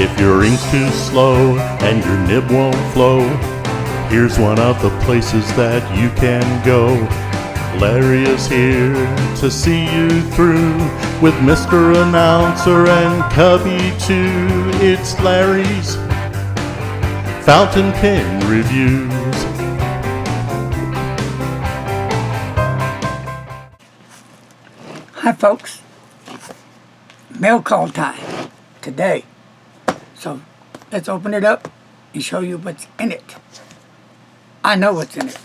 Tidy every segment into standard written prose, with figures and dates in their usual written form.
If your ink's too slow and your nib won't flow, here's one of the places that you can go. Larry is here to see you through with Mr. Announcer and Cubby too. It's Larry's Fountain Pen Reviews. Hi folks, mail call time today. So let's open it up and show you what's in it. I know what's in it.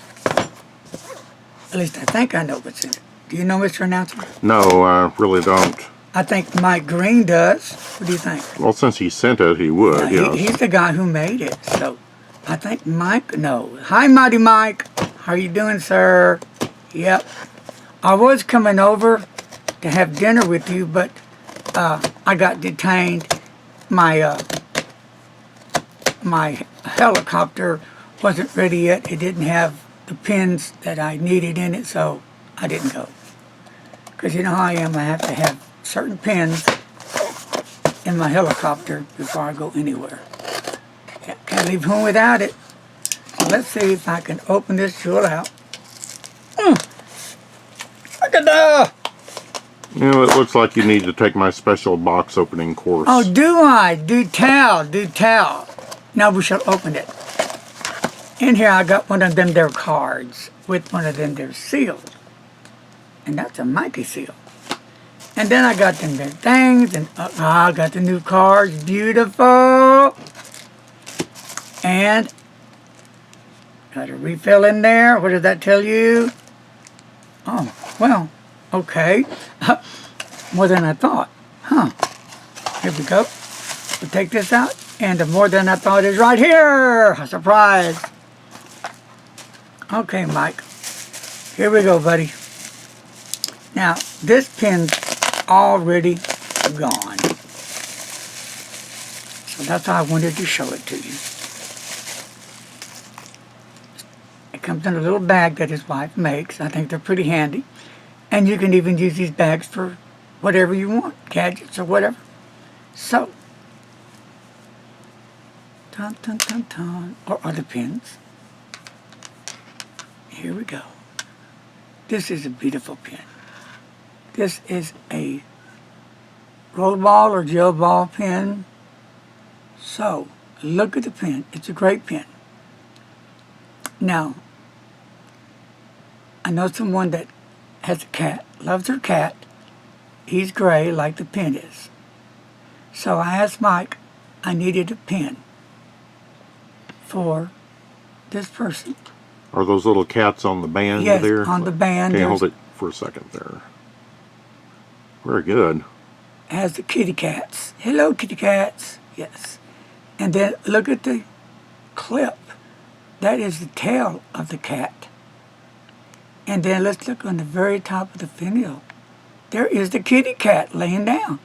At least I think I know what's in it. Do you know, Mr. Announcer? No, I really don't. I think Mike Green does. What do you think? Well, since he sent it, he would, yes. He's the guy who made it. So I think Mike knows. Hi, Mighty Mike. How you doing, sir? Yep. I was coming over to have dinner with you, but I got detained. My helicopter wasn't ready yet. It didn't have the pins that I needed in it, so I didn't go. Because you know how I am, I have to have certain pins in my helicopter before I go anywhere. Can't leave home without it. So let's see if I can open this jewel out. Look at that! You know, it looks like you need to take my special box opening course. Oh, do I? Do tell, do tell. Now we shall open it. In here I got one of them there cards with one of them there seals. And that's a Mikey seal. And then I got them there things, and I got the new cards. Beautiful. And got a refill in there. What does that tell you? Oh, well, okay. More than I thought. Huh. Here we go. We'll take this out. And the more than I thought is right here. A surprise. Okay, Mike. Here we go, buddy. Now, this pin's already gone. So that's why I wanted to show it to you. It comes in a little bag that his wife makes. I think they're pretty handy. And you can even use these bags for whatever you want, gadgets or whatever. So, dun, dun, dun, dun, or other pins. Here we go. This is a beautiful pen. This is a roll ball or gel ball pen. So, look at the pen. It's a great pen. Now, I know someone that has a cat, loves her cat. He's gray like the pen is. So I asked Mike, I needed a pen for this person. Are those little cats on the band there? Yes, on the band. Can you hold it for a second there? Very good. Has the kitty cats. Hello, kitty cats. Yes. And then look at the clip. That is the tail of the cat. And then let's look on the very top of the finial. There is the kitty cat laying down.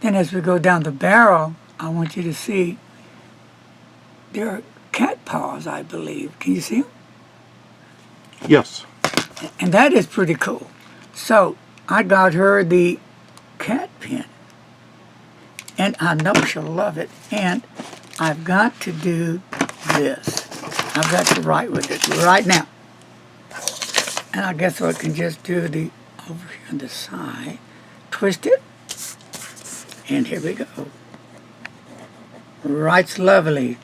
Then as we go down the barrel, I want you to see there are cat paws, I believe. Can you see them? Yes. And that is pretty cool. So I got her the cat pen. And I know she'll love it. And I've got to do this. I've got to write with it right now. And I guess I can just do the over here on the side. Twist it. And here we go. Writes lovely.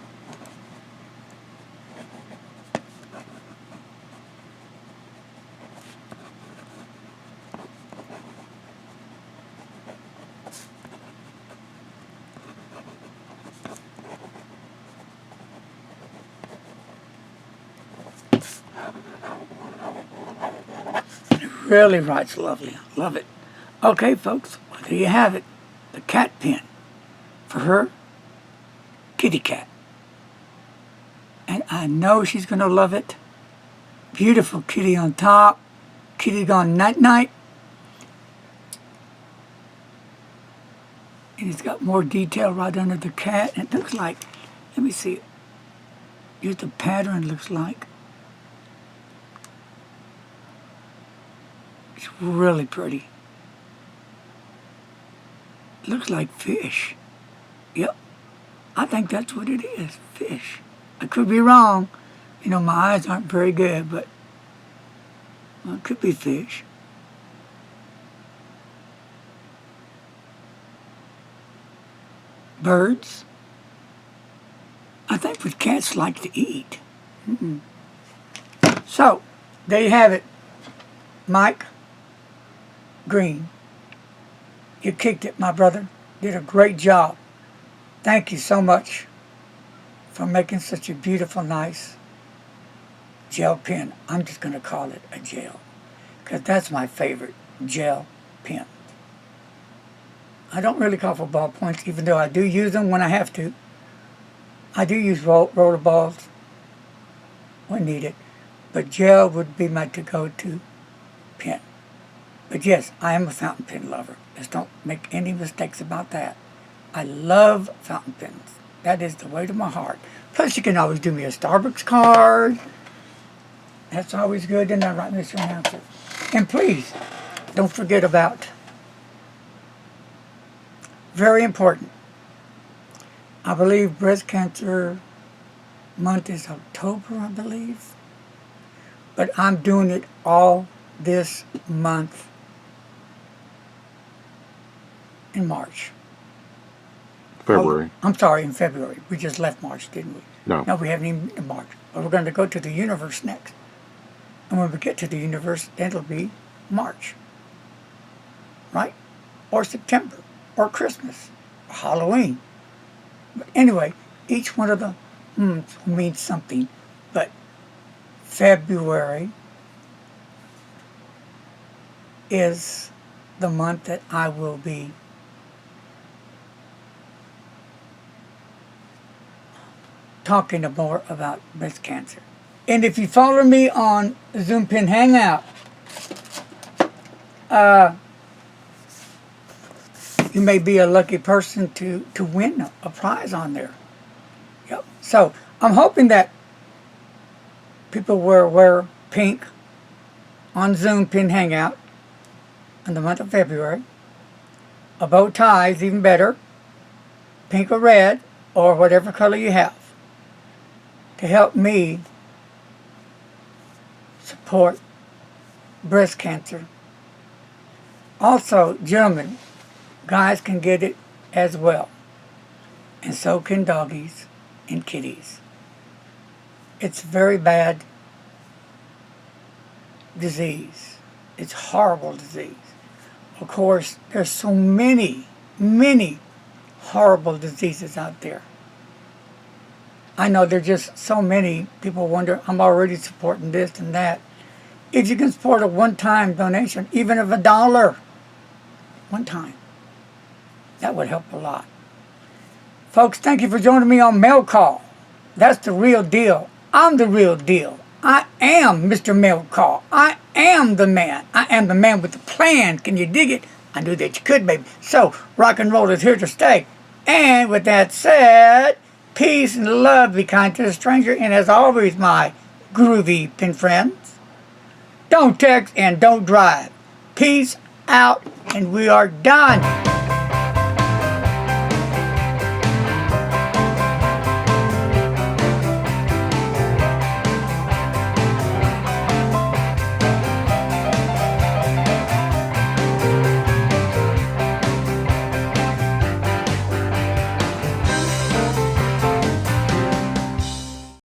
Really writes lovely. I love it. Okay, folks, well, there you have it. The cat pen for her kitty cat. And I know she's going to love it. Beautiful kitty on top. Kitty gone night-night. And it's got more detail right under the cat. And it looks like, let me see. Here's the pattern looks like. It's really pretty. looks like fish. Yep, I think that's what it is, fish. I could be wrong. You know, my eyes aren't very good, but well, it could be fish. Birds. I think what cats like to eat. So, there you have it. Mike Green. You kicked it, my brother. Did a great job. Thank you so much for making such a beautiful, nice gel pen. I'm just going to call it a gel, because that's my favorite gel pen. I don't really call for ballpoints, even though I do use them when I have to. I do use roller balls when needed, but gel would be my to-go-to pen. But yes, I am a fountain pen lover. Just don't make any mistakes about that. I love fountain pens. That is the way to my heart. Plus, you can always do me a Starbucks card. That's always good. And I write Mr. Announcer. And please, don't forget about, very important, I believe breast cancer month is October, I believe. But I'm doing it all this month in March. February. Oh, I'm sorry, in February. We just left March, didn't we? No. No, we haven't even in March. But we're going to go to the universe next. And when we get to the universe, it'll be March. Right? Or September. Or Christmas. Or Halloween. But anyway, each one of the means something. But February is the month that I will be talking more about breast cancer. And if you follow me on Zoom Pen Hangout, you may be a lucky person to win a prize on there. Yep. So I'm hoping that people will wear pink on Zoom Pen Hangout in the month of February. A bow tie is even better, pink or red, or whatever color you have, to help me support breast cancer. Also, gentlemen, guys can get it as well, and so can doggies and kitties. It's a very bad disease. It's a horrible disease. Of course, there's so many horrible diseases out there. I know there's just so many. People wonder, I'm already supporting this and that. If you can support a one-time donation, even of $1, one time, that would help a lot. Folks, thank you for joining me on Mail Call. That's the real deal. I'm the real deal. I am Mr. Mail Call. I am the man. I am the man with the plan. Can you dig it? I knew that you could, baby. So, rock and roll is here to stay. And with that said, peace and love, be kind to the stranger. And as always, my groovy pen friends, don't text and don't drive. Peace out, and we are done.